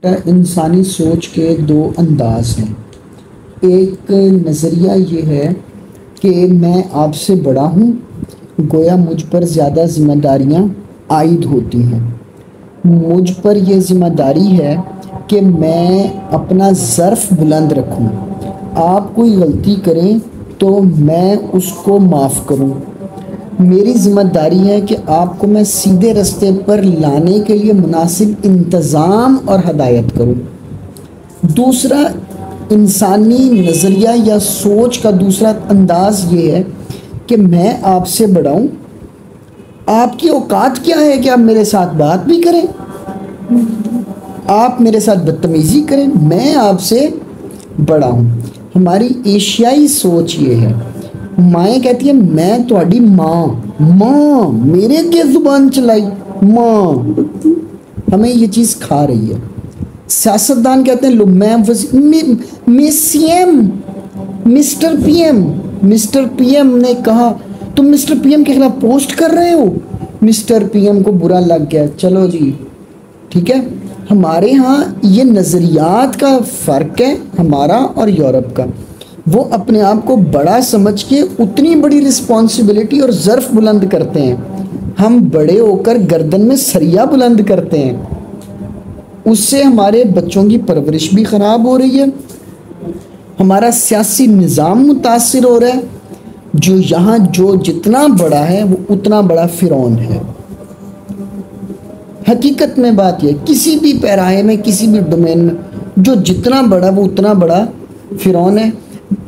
انسانی سوچ کے دو انداز ہیں۔ ایک نظریہ یہ ہے کہ میں آپ سے بڑا ہوں، گویا مجھ پر زیادہ ذمہ داریاں عائد ہوتی ہیں۔ مجھ پر یہ ذمہ داری ہے کہ میں اپنا ظرف بلند رکھوں، آپ کوئی غلطی کریں تو میں اس کو معاف کروں۔ میری ذمہ داری ہے کہ آپ کو میں سیدھے راستے پر لانے کے لیے مناسب انتظام اور ہدایت کروں۔ دوسرا انسانی نظریہ یا سوچ کا دوسرا انداز یہ ہے کہ میں آپ سے بڑا ہوں، آپ کی اوقات کیا ہے کہ آپ میرے ساتھ بات بھی کریں، آپ میرے ساتھ بدتمیزی کریں، میں آپ سے بڑا ہوں۔ ہماری ایشیائی سوچ یہ ہے، مائیں کہتی ہیں میں تہاڈی ماں میرے کے زبان چلائی ماں، ہمیں یہ چیز کھا رہی ہے۔ سیاستدان کہتے ہیں لو میں مسٹر پی ایم نے کہا، تم مسٹر پی ایم کے خلاف پوسٹ کر رہے ہو، مسٹر پی ایم کو برا لگ گیا، چلو جی ٹھیک ہے۔ ہمارے ہاں یہ نظریات کا فرق ہے ہمارا اور یورپ کا۔ وہ اپنے آپ کو بڑا سمجھ کے اتنی بڑی رسپانسبلٹی اور ظرف بلند کرتے ہیں، ہم بڑے ہو کر گردن میں سریا بلند کرتے ہیں۔ اس سے ہمارے بچوں کی پرورش بھی خراب ہو رہی ہے، ہمارا سیاسی نظام متاثر ہو رہا ہے۔ جو یہاں جو جتنا بڑا ہے وہ اتنا بڑا فرعون ہے۔ حقیقت میں بات یہ کسی بھی پیراہے میں کسی بھی ڈومین میں جو جتنا بڑا وہ اتنا بڑا فرعون ہے۔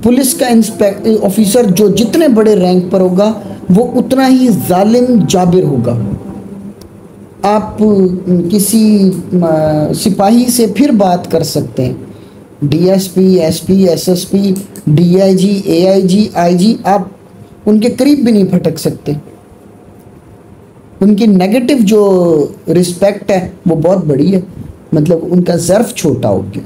پولیس کا آفیسر جو جتنے بڑے رینک پر ہوگا وہ اتنا ہی ظالم جابر ہوگا۔ آپ کسی سپاہی سے پھر بات کر سکتے ہیں، D S P, S P, S S P, D I G, A I G, I G, آپ ان کے قریب بھی نہیں پھٹک سکتے۔ ان کی نیگیٹو جو رسپیکٹ ہے وہ بہت بڑی ہے، مطلب ان کا ظرف چھوٹا ہو گیا۔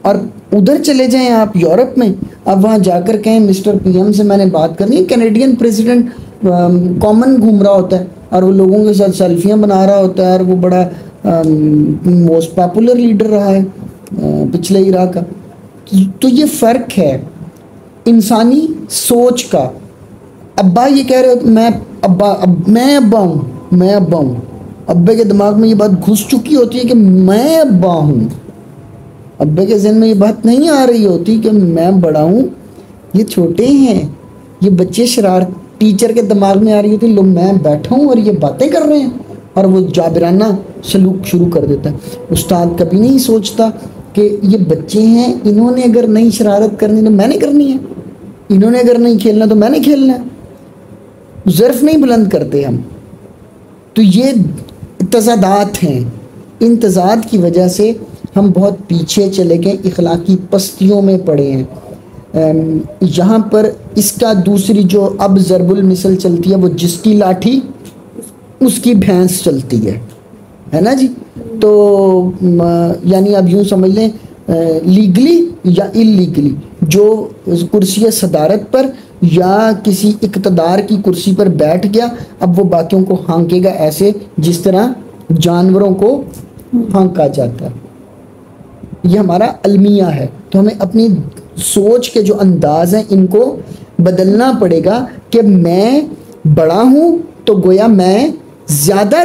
اور ادھر چلے جائیں آپ یورپ میں، اب وہاں جا کر کہیں مسٹر پی ایم سے میں نے بات کرنی ہے، کینیڈین پریزیڈنٹ کامن گھوم رہا ہوتا ہے اور وہ لوگوں کے ساتھ سیلفیاں بنا رہا ہوتا ہے، اور وہ بڑا موسٹ پاپولر لیڈر رہا ہے پچھلے عراق کا۔ تو یہ فرق ہے انسانی سوچ کا۔ ابا یہ کہہ رہے ہو میں ابا ہوں، ابے کے دماغ میں یہ بات گھس چکی ہوتی ہے کہ میں ابا ہوں، ابے کے ذہن میں یہ بات نہیں آ رہی ہوتی کہ میں بڑا ہوں، یہ چھوٹے ہیں، یہ بچے شرارت ٹیچر کے دماغ میں آ رہی ہوتی لو میں بیٹھا ہوں اور یہ باتیں کر رہے ہیں، اور وہ جابرانہ سلوک شروع کر دیتا ہے۔ استاد کبھی نہیں سوچتا کہ یہ بچے ہیں، انہوں نے اگر نہیں شرارت کرنی تو میں نے کرنی ہے، انہوں نے اگر نہیں کھیلنا تو میں نے کھیلنا ہے۔ ظرف نہیں بلند کرتے ہم۔ تو یہ تضادات ہیں، ان تضاد کی وجہ سے ہم بہت پیچھے چلے گئے، اخلاقی پستیوں میں پڑے ہیں۔ یہاں پر اس کا دوسری جو اب ضرب المثل چلتی ہے، وہ جس کی لاٹھی اس کی بھینس چلتی ہے نا جی۔ تو یعنی اب یوں سمجھ لیں لیگلی یا اللیگلی جو کرسی صدارت پر یا کسی اقتدار کی کرسی پر بیٹھ گیا، اب وہ باقیوں کو ہانکے گا ایسے جس طرح جانوروں کو ہانکا جاتا ہے۔ یہ ہمارا المیہ ہے۔ تو ہمیں اپنی سوچ کے جو انداز ہیں ان کو بدلنا پڑے گا کہ میں بڑا ہوں تو گویا میں زیادہ